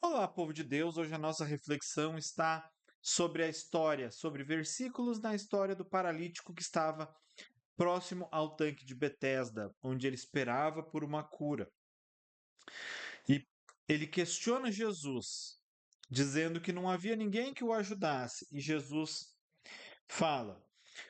Olá, povo de Deus. Hoje a nossa reflexão está sobre a história, sobre versículos na história do paralítico que estava próximo ao tanque de Betesda, onde ele esperava por uma cura. E ele questiona Jesus, dizendo que não havia ninguém que o ajudasse, e Jesus fala.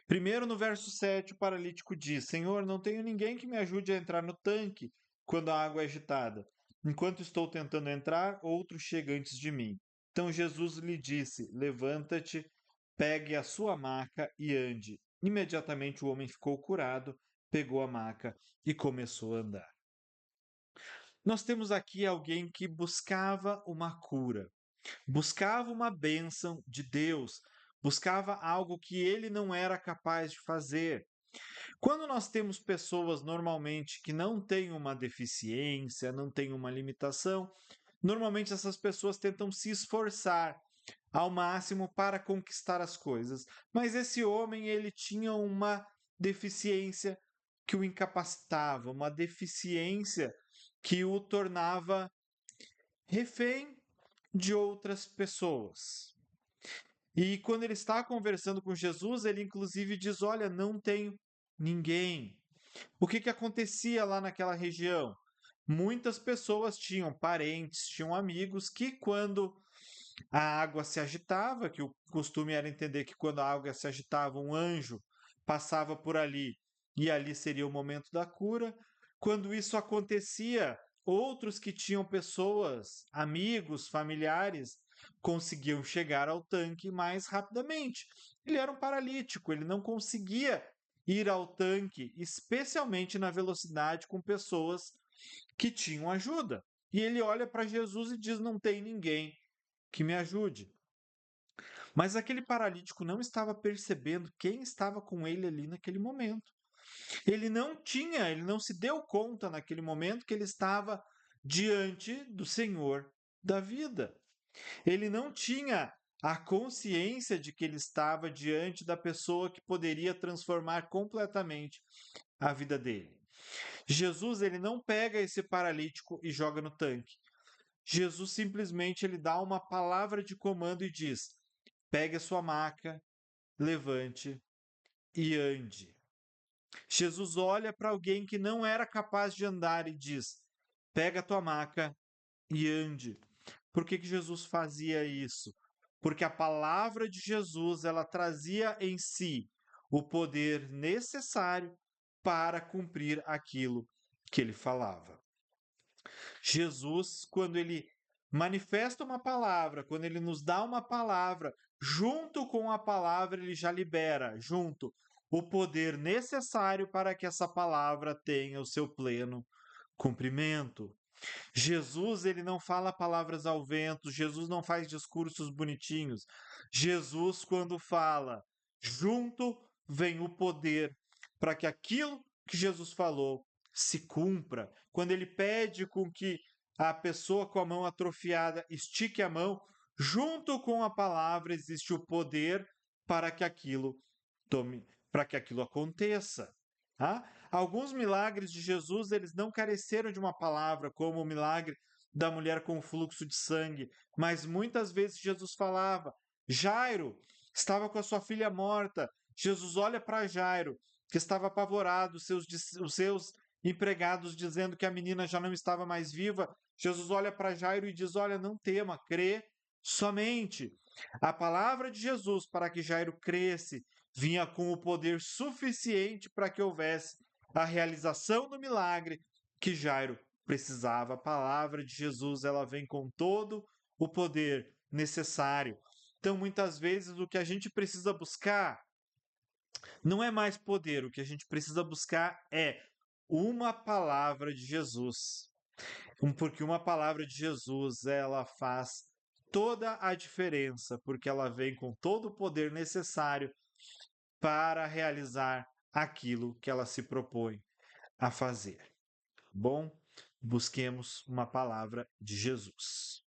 Primeiro, no verso 7, o paralítico diz: Senhor, não tenho ninguém que me ajude a entrar no tanque quando a água é agitada. Enquanto estou tentando entrar, outro chega antes de mim. Então Jesus lhe disse: Levanta-te, pegue a sua maca e ande. Imediatamente o homem ficou curado, pegou a maca e começou a andar. Nós temos aqui alguém que buscava uma cura, buscava uma bênção de Deus, buscava algo que ele não era capaz de fazer. Quando nós temos pessoas normalmente que não têm uma deficiência, não têm uma limitação, normalmente essas pessoas tentam se esforçar ao máximo para conquistar as coisas. Mas esse homem, ele tinha uma deficiência que o incapacitava, uma deficiência que o tornava refém de outras pessoas. E quando ele está conversando com Jesus, ele inclusive diz: Olha, não tenho ninguém. O que acontecia lá naquela região? Muitas pessoas tinham parentes, tinham amigos que, quando a água se agitava, que o costume era entender que quando a água se agitava, um anjo passava por ali e ali seria o momento da cura. Quando isso acontecia, outros que tinham pessoas, amigos, familiares, conseguiam chegar ao tanque mais rapidamente. Ele era um paralítico, ele não conseguia ir ao tanque, especialmente na velocidade com pessoas que tinham ajuda. E ele olha para Jesus e diz: Não tem ninguém que me ajude. Mas aquele paralítico não estava percebendo quem estava com ele ali naquele momento. Ele não se deu conta naquele momento que ele estava diante do Senhor da vida. Ele não tinha a consciência de que ele estava diante da pessoa que poderia transformar completamente a vida dele. Jesus, ele não pega esse paralítico e joga no tanque. Jesus simplesmente ele dá uma palavra de comando e diz: pegue a sua maca, levante e ande. Jesus olha para alguém que não era capaz de andar e diz: pega a tua maca e ande. Por que Jesus fazia isso? Porque a palavra de Jesus ela trazia em si o poder necessário para cumprir aquilo que ele falava. Jesus, quando ele manifesta uma palavra, quando ele nos dá uma palavra, junto com a palavra, ele já libera, junto, o poder necessário para que essa palavra tenha o seu pleno cumprimento. Jesus, ele não fala palavras ao vento, Jesus não faz discursos bonitinhos. Jesus, quando fala, junto vem o poder para que aquilo que Jesus falou se cumpra. Quando ele pede com que a pessoa com a mão atrofiada estique a mão, junto com a palavra existe o poder para que aquilo tome, para que aquilo aconteça. Tá? Alguns milagres de Jesus, eles não careceram de uma palavra, como o milagre da mulher com o fluxo de sangue, mas muitas vezes Jesus falava. Jairo estava com a sua filha morta. Jesus olha para Jairo, que estava apavorado, os seus empregados dizendo que a menina já não estava mais viva. Jesus olha para Jairo e diz: Olha, não tema, crê somente. A palavra de Jesus para que Jairo cresce vinha com o poder suficiente para que houvesse a realização do milagre que Jairo precisava. A palavra de Jesus, ela vem com todo o poder necessário. Então, muitas vezes o que a gente precisa buscar não é mais poder, o que a gente precisa buscar é uma palavra de Jesus. Porque uma palavra de Jesus, ela faz toda a diferença, porque ela vem com todo o poder necessário para realizar aquilo que ela se propõe a fazer. Bom, busquemos uma palavra de Jesus.